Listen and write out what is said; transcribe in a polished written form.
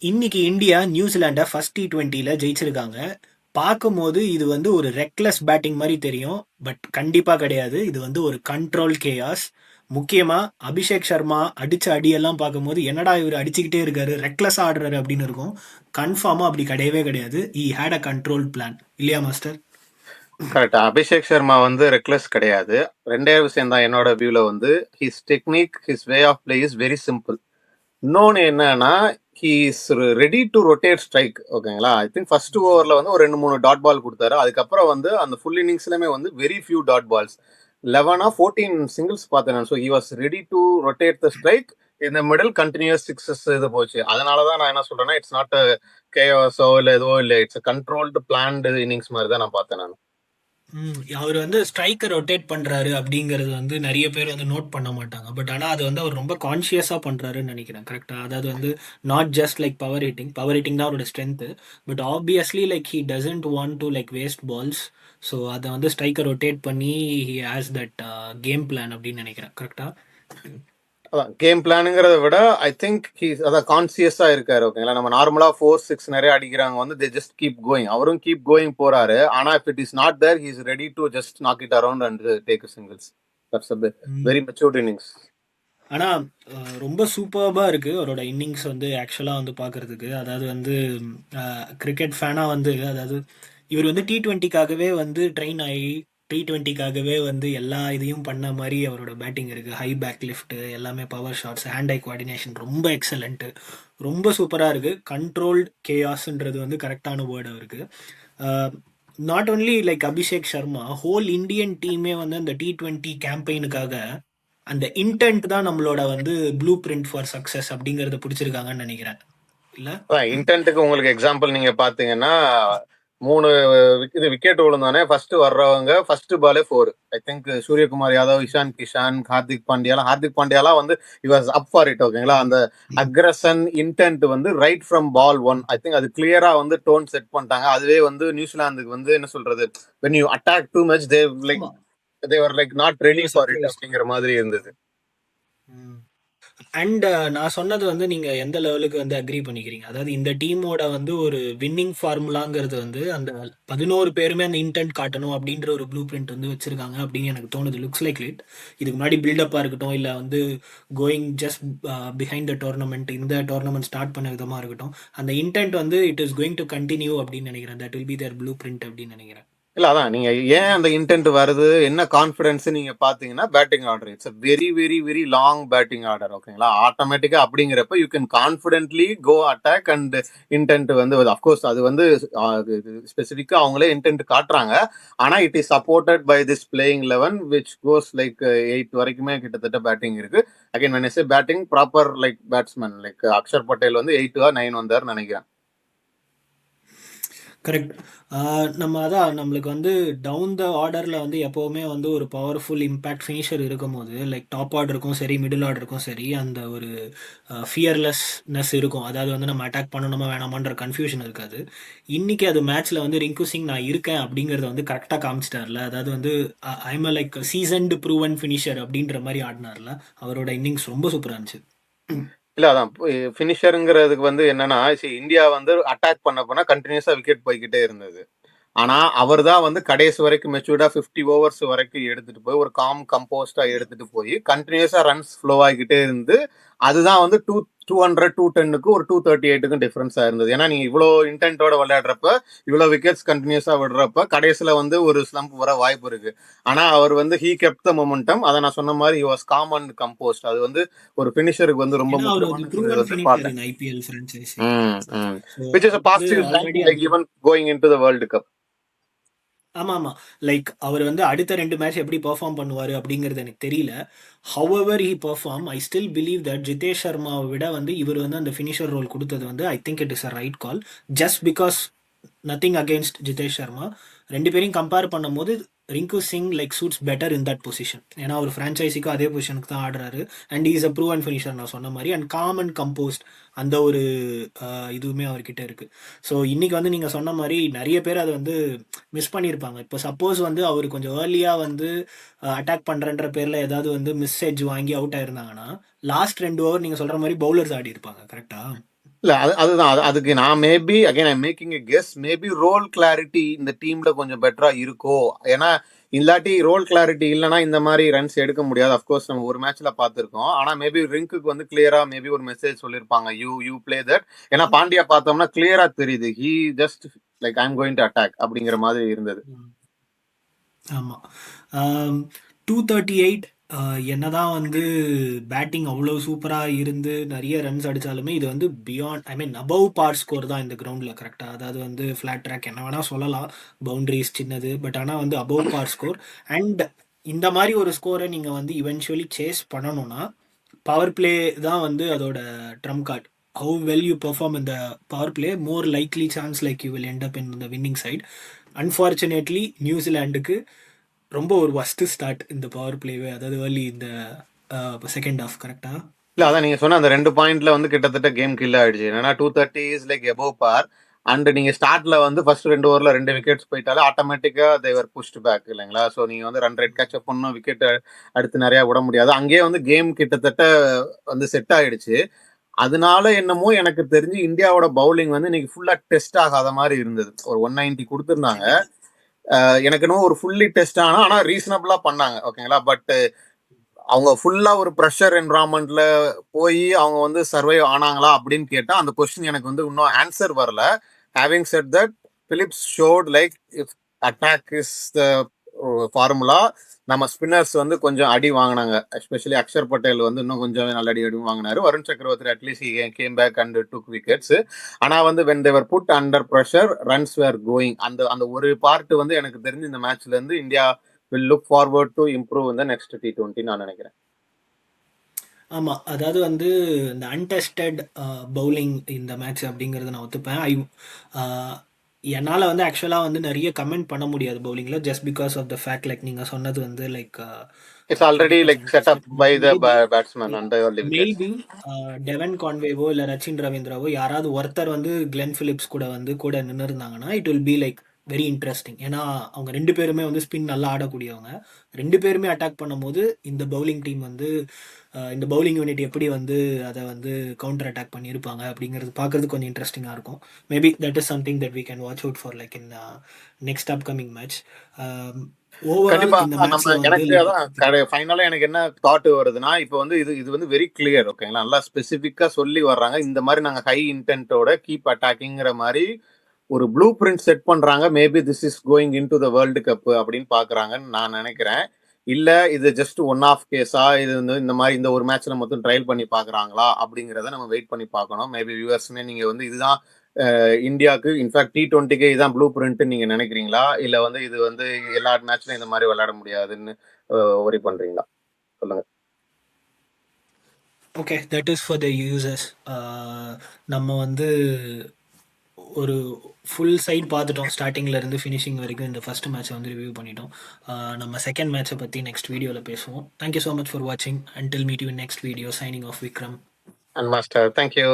இன்னைக்கு India நியூசிலாண்டை first T20ல ஜெயிச்சிருக்காங்க. பார்க்கும்போது இது வந்து ஒரு ரெக்லெஸ் பேட்டிங் மாதிரி தெரியும். பட் கண்டிப்பா கிடையாது. இது வந்து ஒரு கண்ட்ரோல் கேயாஸ். முக்கியமா அபிஷேக் சர்மா அடிச்ச அடியெல்லாம் பார்க்கும்போது என்னடா இவர் அடிச்சுக்கிட்டே இருக்காரு, ரெக்லெஸ் ஆடுறாரு அப்படின்னு இருக்கும். கன்ஃபார்மா அப்படி கிடையவே கிடையாது. He had a control plan, இல்லையா மாஸ்டர்? கரெக்ட். அபிஷேக் சர்மா வந்து ரெக்லெஸ் கிடையாது. ரெண்டே விஷயம் தான் என்னோட வியூல வந்து his technique, his way of play is very simple. இன்னொன்று என்னன்னா, he is ready to rotate strike. ஓகேங்களா? ஐ திங்க் ஃபர்ஸ்ட் ஓவர்ல வந்து ஒரு 2-3 டாட் பால் கொடுத்தாரு. அதுக்கப்புறம் வந்து அந்த ஃபுல் இன்னிங்ஸ்லயுமே வந்து very few dot balls, 11 or 14 singles பார்த்தேன். So he was ready to rotate the strike. இந்த மிடில் கண்டினியூஸ் சிக்ஸஸ் இது போச்சு. அதனால தான் நான் என்ன சொல்றேன்னா, இட்ஸ் நாட் கேஓஸோ இல்லை எதுவோ இல்லை, இட்ஸ் கண்ட்ரோல்டு பிளான்டு இன்னிங்ஸ் மாதிரி தான் நான் பார்த்தேன் நான். அவர் வந்து ஸ்ட்ரைக்கர் ரொட்டேட் பண்றாரு அப்படிங்கிறது வந்து நிறைய பேர் வந்து நோட் பண்ண மாட்டாங்க. பட் ஆனால் அது வந்து அவர் ரொம்ப கான்ஷியஸாக பண்றாருன்னு நினைக்கிறேன். கரெக்டாக? அதாவது வந்து not just like power hitting தான் அவரோட strength. But obviously like he doesn't want to like waste balls. So அதை வந்து ஸ்ட்ரைக்கர் ரொட்டேட் பண்ணி he has that game plan அப்படின்னு நினைக்கிறேன். கரெக்டா? அதான் கேம் பிளானுங்கிறத விட ஐ திங்க் அதான் கான்சியஸா இருக்காரு. ஓகேங்களா? நம்ம நார்மலா 4-6 நிறைய அடிக்கிறாங்க வந்து தே ஜஸ்ட் கீப் கோயிங். அவரும் கீப் கோயிங் போறாரு. ஆனா if it is not there, he is ready to just knock it around and take singles. That's a very matured innings. ஆனால் ரொம்ப சூப்பர்பாக இருக்குது அவரோட இன்னிங்ஸ் வந்து ஆக்சுவலாக வந்து பார்க்குறதுக்கு. அதாவது வந்து கிரிக்கெட் ஃபேனாக வந்து, அதாவது இவர் வந்து T20க்காகவே வந்து ட்ரெயின் ஆகி T20க்காகவே வந்து எல்லா இதையும் பண்ண மாதிரி அவரோட பேட்டிங் இருக்குது. ஹை பேக் லிஃப்ட்டு, எல்லாமே power shots, hand eye coordination ரொம்ப எக்ஸலண்ட்டு. ரொம்ப சூப்பராக இருக்குது. கண்ட்ரோல்டு கேயாஸ்ன்றது வந்து கரெக்டான வேர்டு அவருக்கு. Not only like Abhishek Sharma, whole Indian டீமே வந்து அந்த T20 கேம்பெயினுக்காக அந்த இன்டென்ட் தான் நம்மளோட வந்து ப்ளூ பிரிண்ட் ஃபார் சக்ஸஸ் அப்படிங்கறத பிடிச்சிருக்காங்கன்னு நினைக்கிறேன். இல்ல? இன்டென்ட்டுக்கு உங்களுக்கு எக்ஸாம்பிள் நீங்க பாத்தீங்கன்னா, 3 இது விக்கெட் விழுந்தோடனே ஃபர்ஸ்ட் வர்றவங்க ஃபர்ஸ்ட் பாலே 4. ஐ திங்க் சூரியகுமார் யாதவ், இஷான் கிஷான், ஹார்திக் பாண்டியாலாம் வந்து he was up for it. ஓகேங்களா? அந்த அக்ரஷன் இன்டென்ட் வந்து right from ball 1 I think அது கிளியரா வந்து டோன் செட் பண்ணிட்டாங்க. அதுவே வந்து நியூசிலாந்துக்கு வந்து என்ன சொல்றது, when you attack too much ஆமா. they were like not They ready were for it surprised. அப்படிங்கிற மாதிரி இருந்தது. அண்ட் நான் சொன்னது வந்து நீங்க எந்த லெவலுக்கு வந்து அக்ரி பண்ணிக்கிறீங்க? அதாவது இந்த டீமோட வந்து ஒரு வின்னிங் ஃபார்முலாங்கிறது வந்து அந்த 11 பேருமே அந்த இன்டென்ட் காட்டணும் அப்படின்ற ஒரு ப்ளூ பிரிண்ட் வந்து வச்சிருக்காங்க அப்படின்னு எனக்கு தோணுது. Looks like it. இதுக்கு முன்னாடி பில்டப்பாக இருக்கட்டும், இல்லை வந்து going just behind the tournament, இந்த டோர்னமெண்ட் ஸ்டார்ட் பண்ண விதமாக இருக்கட்டும், அந்த இன்டென்ட் வந்து it is going to continue அப்படின்னு நினைக்கிறேன். That will be their blueprint அப்படின்னு நினைக்கிறேன். இல்ல அதான் நீங்க ஏன் அந்த இன்டென்ட் வருது, என்ன கான்ஃபிடன்ஸ் நீங்க பாத்தீங்கன்னா batting order. It's very very very long batting order. ஓகேங்களா? ஆட்டோமேட்டிக்கா அப்படிங்கிறப்ப you can confidently go attack and intent வந்து அஃப்கோர்ஸ் அது வந்து ஸ்பெசிஃபிக்கா அவங்களே இன்டென்ட் காட்டுறாங்க. ஆனா it is supported by this playing 11 which goes like 8 வரைக்குமே கிட்டத்தட்ட பேட்டிங் இருக்கு. Again when I say batting, proper like batsman like Axar Patel வந்து 8 or 9 வந்தார் நினைக்கிறேன். கரெக்ட். நம்ம அதான் நம்மளுக்கு வந்து டவுன் த ஆர்டரில் வந்து எப்போவுமே வந்து ஒரு பவர்ஃபுல் இம்பேக்ட் ஃபினிஷர் இருக்கும்போது, லைக் டாப் ஆர்டருக்கும் சரி, மிடில் ஆர்டருக்கும் சரி, அந்த ஒரு ஃபியர்லெஸ்னஸ் இருக்கும். அதாவது வந்து நம்ம அட்டாக் பண்ணணுமா வேணாமான்ற கன்ஃபியூஷன் இருக்காது. இன்னைக்கு அது மேட்ச்சில் வந்து ரிங்கு சிங் நான் இருக்கேன் அப்படிங்கிறத வந்து கரெக்டாக காமிச்சிட்டார்ல. அதாவது வந்து I'm like seasoned proven finisher அப்படின்ற மாதிரி ஆடினார்ல. அவரோட இன்னிங்ஸ் ரொம்ப சூப்பராக இருந்துச்சு. இல்ல அதான் ஃபினிஷருங்கிறதுக்கு வந்து என்னன்னா, இந்தியா வந்து அட்டாக் பண்ண போனா கண்டினியூஸா விக்கெட் போய்க்கிட்டே இருந்தது. ஆனா அவர் தான் வந்து கடைசி வரைக்கும் மெச்சூர்டா 50 ஓவர்ஸ் வரைக்கும் எடுத்துட்டு போய் ஒரு காம் கம்போஸ்டா எடுத்துட்டு போய் கண்டினியூஸா ரன்ஸ் ஃப்ளோ ஆகிக்கிட்டே இருந்து அதுதான் வந்து 200 210க்கு ஒரு 238க்கும் டிஃபரன்ஸா இருந்தது. ஏன்னா நீங்க இவ்வளோ இன்டென்ட்டோட விளையாடுறப்ப, இவ்வளோ விக்கெட்ஸ் கண்டினியூஸா விடுறப்ப கடைசியில வந்து ஒரு ஸ்லம்ப் வர வாய்ப்பு இருக்கு. ஆனா அவர் வந்து ஹீ கெப்ட் த மொமெண்டம். அதை நான் சொன்ன மாதிரி he was calm and composed. அது வந்து ஒரு ஃபினிஷருக்கு வந்து ரொம்ப ஏன்னா அவர் வந்து முக்கியமான இது ப்ரூவன் வந்து ஃபினிஷர் பார்த்தேன். In IPL franchise. So which is our a வந்து positive sign, already like even going into the World Cup. ஆமா, ஆமா. லைக் அவர் வந்து அடுத்த 2 மேட்ச் எப்படி பெர்ஃபார்ம் பண்ணுவாரு அப்படிங்கிறது எனக்கு தெரியல. However he perform, I still believe that Jitesh சர்மாவை விட வந்து இவர் வந்து அந்த ஃபினிஷர் ரோல் கொடுத்தது வந்து I think it is a right call. Just because nothing against Jitesh Sharma. 2 பேரையும் கம்பேர் பண்ணும்போது Rinku Singh like suits better in that position. ஏன்னா அவர் ஃப்ரான்ச்சைசிக்கும் அதே பொசிஷனுக்கு தான் ஆடுறாரு. And is a prove and finisher நான் சொன்ன மாதிரி. அண்ட் காம் அண்ட் கம்போஸ்ட் அந்த ஒரு இதுவுமே அவர்கிட்ட இருக்கு. ஸோ இன்னைக்கு வந்து நீங்கள் சொன்ன மாதிரி நிறைய பேர் அதை வந்து மிஸ் பண்ணியிருப்பாங்க. இப்போ சப்போஸ் வந்து அவர் கொஞ்சம் ஏர்லியாக வந்து அட்டாக் பண்ணுறன்ற பேரில் ஏதாவது வந்து மிஸ் எட்ஜ் வாங்கி அவுட் ஆயிருந்தாங்கன்னா லாஸ்ட் 2 ஓவர் நீங்கள் சொல்கிற மாதிரி பவுலர்ஸ் ஆடி இருப்பாங்க. கரெக்டா? இல்ல அதுதான் அதுக்கு நான் maybe again I making a guess maybe role clarity இந்த டீம்ல கொஞ்சம் பெட்டரா இருக்கோ. ஏன்னா இல்லாட்டி ரோல் கிளாரிட்டி இல்லைன்னா இந்த மாதிரி ரன்ஸ் எடுக்க முடியாது. அஃப்கோர்ஸ் நம்ம ஒரு மேட்ச்ல பார்த்துருக்கோம். ஆனா மேபி ரிங்க்கு வந்து கிளியரா மேபி ஒரு மெசேஜ் சொல்லியிருப்பாங்க, யூ பிளே தட். ஏன்னா பாண்டியா பார்த்தோம்னா கிளியரா தெரியுது he just like I am going to attack அப்படிங்கிற மாதிரி இருந்தது. ஆமாம். 238 என்னதான் வந்து பேட்டிங் அவ்வளோ சூப்பராக இருந்து நிறைய ரன்ஸ் அடித்தாலுமே இது வந்து பியாண்ட் ஐ மீன் அபவ் பார் ஸ்கோர் தான் இந்த கிரவுண்டில் கரெக்டாக. அதாவது வந்து ஃப்ளாட் ட்ராக் என்ன வேணால் சொல்லலாம், பவுண்டரிஸ் சின்னது, பட் ஆனால் வந்து அபவ் பார் ஸ்கோர். அண்ட் இந்த மாதிரி ஒரு ஸ்கோரை நீங்கள் வந்து இவென்ச்சுவலி சேஸ் பண்ணணும்னா பவர் பிளே தான் வந்து அதோட trump card. How well you perform இந்த power play more likely chance like you will end up in the winning side. Unfortunately நியூசிலாண்டுக்கு ரொம்ப ஒரு ஒஸ்ட் ஸ்டார்ட் இந்த பவர் பிளேவே, அதாவது ஏர்லி இந்த செகண்ட் ஹாஃப் கரெக்டா. இல்ல அதான் நீங்க சொன்ன அந்த 2 பாயிண்ட்ல வந்து கிட்டத்தட்ட கேம் கில் ஆயிடுச்சு. ஏன்னா 230 is like above par. And நீங்க ஸ்டார்ட்ல வந்து ஃபர்ஸ்ட் 2 ஓவர்ல 2 விக்கெட்ஸ் போயிட்டாலே ஆட்டோமேட்டிக்கா தேவர் புஷ்ட் பேக் இல்லைங்களா. ஸோ நீங்க வந்து ரன் ரேட் கேட்சப் பண்ணணும், விக்கெட் அடுத்து நிறைய விட முடியாது. அங்கேயே வந்து கேம் கிட்டத்தட்ட வந்து செட் ஆயிடுச்சு. அதனால என்னமோ எனக்கு தெரிஞ்சு இந்தியாவோட பவுலிங் வந்து இன்னைக்கு ஃபுல்லா டெஸ்ட் ஆகாத மாதிரி இருந்தது. ஒரு 190 கொடுத்துருந்தாங்க. எனக்கு இன்னும் ஒரு ஃபுல்லி டெஸ்ட் ஆனா ரீசனபிளா பண்ணாங்க ஓகேங்களா. பட் அவங்க ஃபுல்லா ஒரு ப்ரெஷர் என்வரான்மெண்ட்ல போய் அவங்க வந்து சர்வை ஆனாங்களா அப்படின்னு கேட்டா அந்த கொஸ்டின் எனக்கு வந்து இன்னும் ஆன்சர் வரல. Having set that Phillips showed like if attack is the formula. நம்ம ஸ்பின்னர்ஸ் வந்து கொஞ்சம் அடி வாங்கினாங்க. எஸ்பெஷலி அக்ஷர் பட்டேல் வந்து இன்னும் கொஞ்சம் நல்ல அடி வாங்கினாரு. Varun Chakravarthy at least came back and took wickets. ஆனா வந்து when they were put under pressure runs were going. அந்த அந்த ஒரு பார்ட் வந்து எனக்கு தெரிஞ்சு இந்த மேட்ச்ல இருந்து India will look forward to improve in the next T20 நான் நினைக்கிறேன். ஆமாம், அதாவது வந்து இந்த அன்டெஸ்டட் பவுலிங் இந்த மேட்ச் அப்படிங்கிறத நான் ஒத்துப்பேன். என்னால் வந்து ஆக்சுவலாக வந்து நிறைய கமெண்ட் பண்ண முடியாது பவுலிங்கில், just because of the fact like நீங்கள் சொன்னது வந்து like It's already like set up by the batsman under your wickets. Maybe Devon கான்வேவோ இல்லை ரச்சின் ரவீந்திராவோ யாராவது ஒருத்தர் வந்து கிளென் பிலிப்ஸ் கூட நின்று இருந்தாங்கன்னா it will be like very interesting. ஏன்னா அவங்க 2 பேருமே வந்து ஸ்பின் நல்லா ஆடக்கூடியவங்க. 2 பேருமே அட்டாக் பண்ணும்போது இந்த பவுலிங் டீம் வந்து இந்த பவுலிங் யூனிட் எப்படி வந்து அதை வந்து கவுண்டர் அட்டாக் பண்ணியிருப்பாங்க அப்படிங்கிறது பார்க்கறது கொஞ்சம் இன்ட்ரெஸ்டிங்காக இருக்கும். Maybe that is something that we can watch out for like in next upcoming match. கண்டிப்பா இந்த நம்ம மேட்ச்ல எனக்கு வந்து அதான் ஃபைனலா எனக்கு என்ன தாட் வருதுன்னா இப்போ வந்து இது வந்து வெரி கிளியர் ஓகேங்களா. நல்லா ஸ்பெசிஃபிக்கா சொல்லி வர்றாங்க இந்த மாதிரி நாங்க ஹை இன்டென்ட்டோட கீப் அட்டாக்கிங்கிற மாதிரி ஒரு ப்ளூ பிரிண்ட் செட் பண்றாங்க. Maybe this is going in to the world cup அப்படின்னு பாக்குறாங்கன்னு நான் நினைக்கிறேன். இல்ல இது ஜஸ்ட் ஒன் ஆஃப் கேஸா, இது வந்து இந்த மாதிரி இந்த ஒரு மேட்ச்ல மட்டும் ட்ரையல் பண்ணி பாக்குறாங்களா அப்படிங்கிறத நம்ம வெயிட் பண்ணி பார்க்கணும். மேபி வியூவர்ஸ்னே நீங்க வந்து இதுதான் இந்தியாவுக்கு இன்ஃபேக்ட் T20க்கு இதுதான் ப்ளூ பிரிண்ட் நீங்க நினைக்கிறீங்களா, இல்ல வந்து இது வந்து எல்லா மேட்ச்லயும் இந்த மாதிரி விளையாட முடியாதுன்னு ஒரி பண்றீங்களா சொல்லுங்க. Okay, that is for the users. நம்ம வந்து ஒரு ஃபுல் சைட் பார்த்துட்டோம், ஸ்டார்டிங்ல இருந்து ஃபினிஷிங் வரைக்கும். இந்த ஃபர்ஸ்ட் மேட்சை வந்து ரிவ்யூ பண்ணிட்டோம். நம்ம செகண்ட் மேட்சை பற்றி நெக்ஸ்ட் வீடியோவில் பேசுவோம். தேங்க்யூ ஸோ மச் ஃபார் வாட்சிங். Until meet you next video. Signing off Vikram and master thank you.